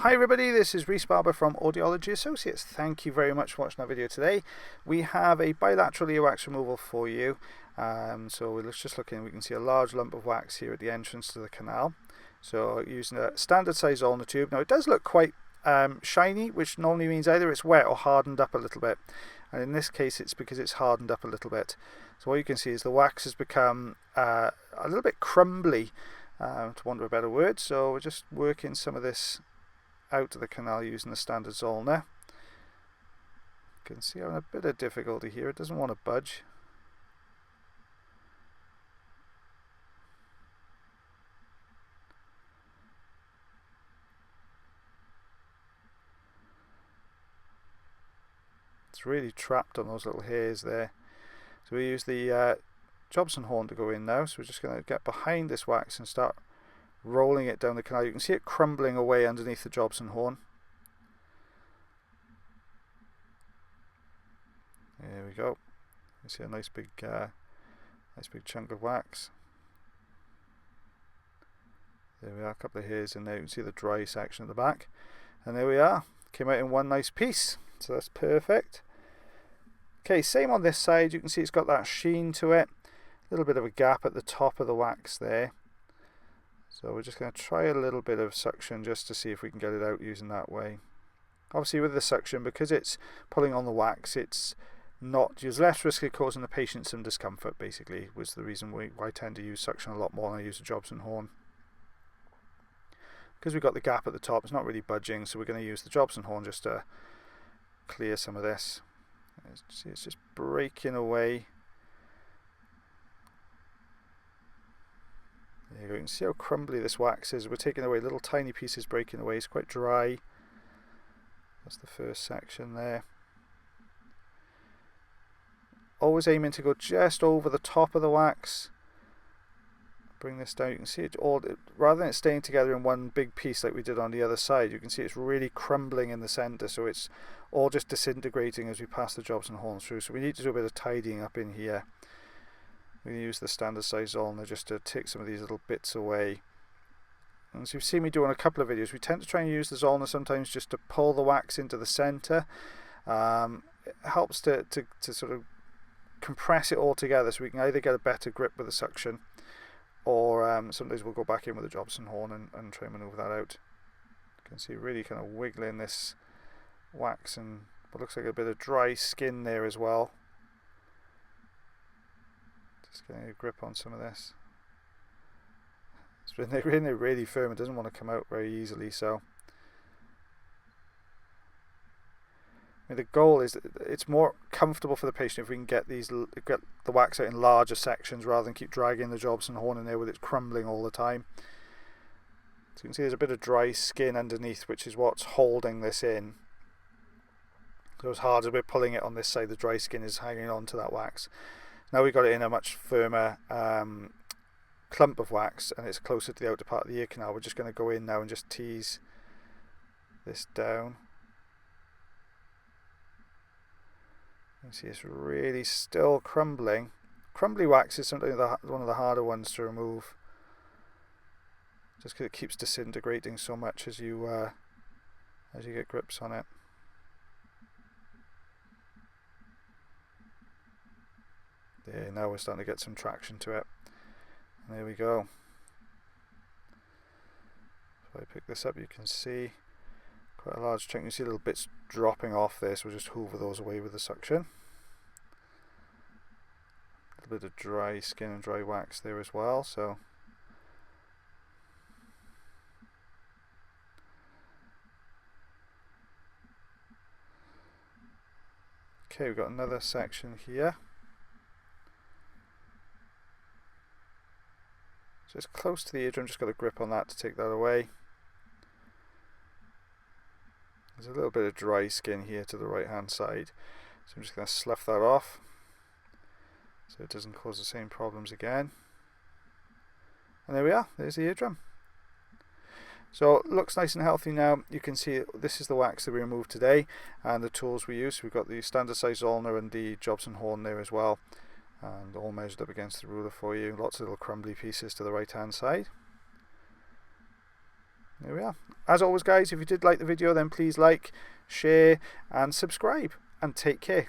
Hi everybody, this is Rhys Barber from Audiology Associates. Thank you very much for watching our video today. We have a bilateral earwax removal for you. So we're just looking, we can see a large lump of wax here at the entrance to the canal. So using a standard size ulnar tube. Now it does look quite shiny, which normally means either it's wet or hardened up a little bit. And in this case it's because it's hardened up a little bit. So what you can see is the wax has become a little bit crumbly, to want of a better word. So we're just working some of this out of the canal using the standard ulnar. You can see I'm having a bit of difficulty here. It doesn't want to budge. It's really trapped on those little hairs there. So we use the Jobson horn to go in now. So we're just going to get behind this wax and start rolling it down the canal. You can see it crumbling away underneath the Jobson horn. There we go. You see a nice big chunk of wax. There we are, a couple of hairs in there. You can see the dry section at the back, and there we are. Came out in one nice piece, so that's perfect. Okay, same on this side. You can see it's got that sheen to it. A little bit of a gap at the top of the wax there. So we're just going to try a little bit of suction just to see if we can get it out using that way. Obviously with the suction, because it's pulling on the wax, it's less risk of causing the patient some discomfort, basically, was the reason why I tend to use suction a lot more than I use the Jobson horn. Because we've got the gap at the top, it's not really budging, so we're going to use the Jobson horn just to clear some of this. See, it's just breaking away. There you go. You can see how crumbly this wax is. We're taking away little tiny pieces, breaking away. It's quite dry. That's the first section there. Always aiming to go just over the top of the wax. Bring this down. You can see it all, rather than it staying together in one big piece like we did on the other side, you can see it's really crumbling in the center, so it's all just disintegrating as we pass the Jobson horn through. So we need to do a bit of tidying up in here. We use the standard size ulnar just to take some of these little bits away. And as you've seen me do on a couple of videos, we tend to try and use the ulnar sometimes just to pull the wax into the center. It helps to sort of compress it all together so we can either get a better grip with the suction, or sometimes we'll go back in with the Jobson horn and try and maneuver that out. You can see really kind of wiggling this wax and what looks like a bit of dry skin there as well. Just getting a grip on some of this. It's been really firm. It doesn't want to come out very easily. So I mean, the goal is that it's more comfortable for the patient if we can get the wax out in larger sections rather than keep dragging the Jobson horn in there with it crumbling all the time. So you can see there's a bit of dry skin underneath, which is what's holding this in. So as hard as we're pulling it on this side, the dry skin is hanging on to that wax. Now we've got it in a much firmer clump of wax, and it's closer to the outer part of the ear canal. We're just going to go in now and just tease this down. You can see it's really still crumbling. Crumbly wax is something one of the harder ones to remove, just because it keeps disintegrating so much as you get grips on it. There, now we're starting to get some traction to it. And there we go. If I pick this up, you can see quite a large chunk. You see little bits dropping off there, so we'll just hoover those away with the suction. A little bit of dry skin and dry wax there as well. So okay, we've got another section here. So it's close to the eardrum, just got a grip on that to take that away. There's a little bit of dry skin here to the right hand side, so I'm just going to slough that off so it doesn't cause the same problems again. And there we are, there's the eardrum. So it looks nice and healthy now. You can see this is the wax that we removed today and the tools we use. We've got the standard size ulnar and the Jobson horn there as well, and all measured up against the ruler for you. Lots of little crumbly pieces to the right hand side. there we are. As always guys, if you did like the video, then please like, share and subscribe, and take care.